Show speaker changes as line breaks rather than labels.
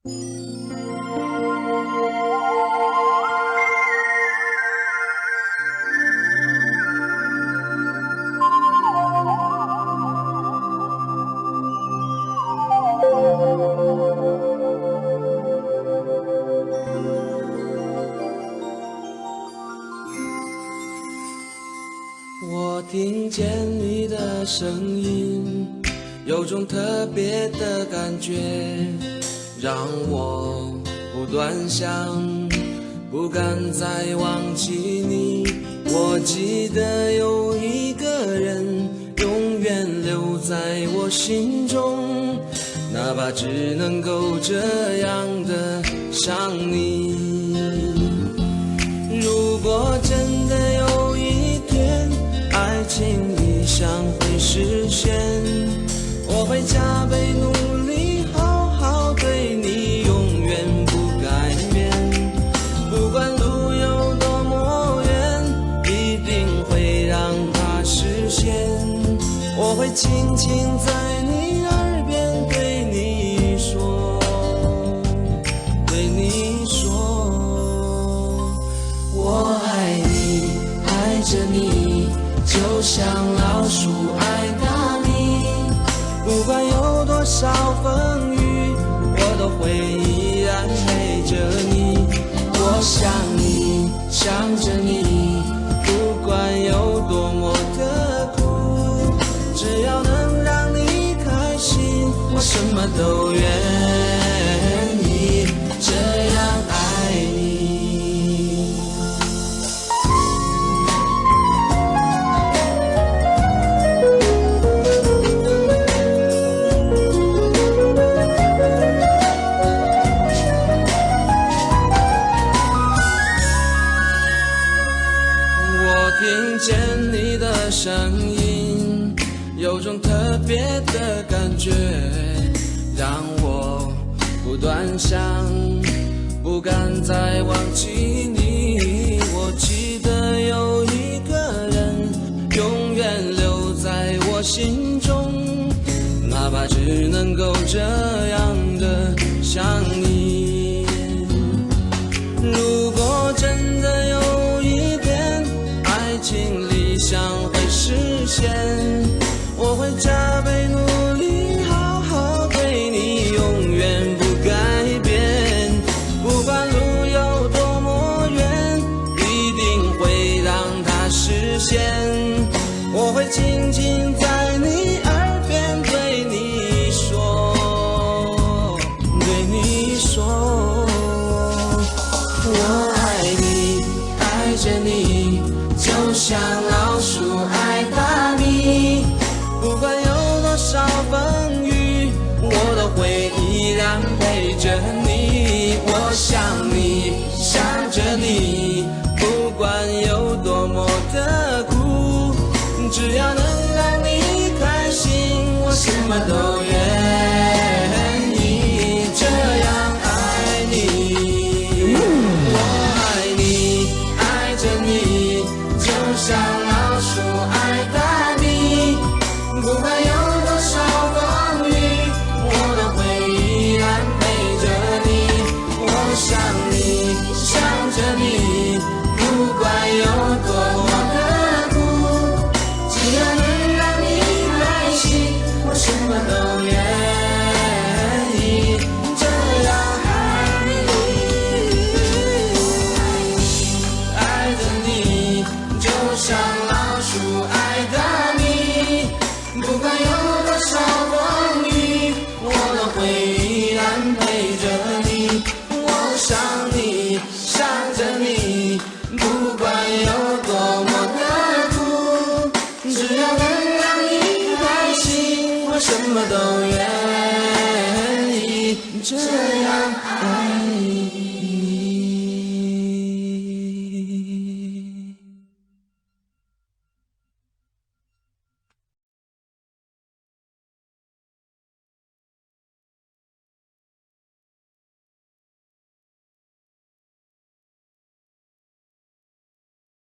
我听见你的声音，有种特别的感觉，让我不断想，不敢再忘记你。我记得有一个人永远留在我心中，哪怕只能够这样的想你。如果真的有一天爱情理想会实现，我会加倍努力，好好对你，永远不改变。不管路有多么远，一定会让它实现。我会轻轻在你耳边对你说，对你说，我爱你，爱着你，就像老鼠爱大米。不管有多少风雨，我都会依然陪着你。我想你，想着你，不管有多么的苦，只要能让你开心，我什么都愿意，这样爱你。听见你的声音，有种特别的感觉，让我不断想，不敢再忘记你。我记得有一个人永远留在我心中，哪怕只能够这样的想你。如果真的有一天爱情理想会实现，我会加倍努力，好好对你，永远不改变。不管路有多么远，一定会让它实现。我会轻轻在你耳边对你说，对你说，我爱你，爱着你，就像老鼠爱大米。不管有多少风雨，我都会依然陪着你。我想你，想着你，不管有多么的苦，只要能让你开心，我什么都愿意，这样爱你。我爱你，爱着你，就像老鼠爱大米。不管有多少风雨，我都会依然陪着你。我想你，想着你，不管有多么的苦，只要能让你开心，我什么都愿意，这样爱你。爱着你，就像老鼠爱大米。不管有多少风雨，我都会依然陪着你。我想你，想着你，不管有多么的苦，只要能让你开心，我什么都愿意，这样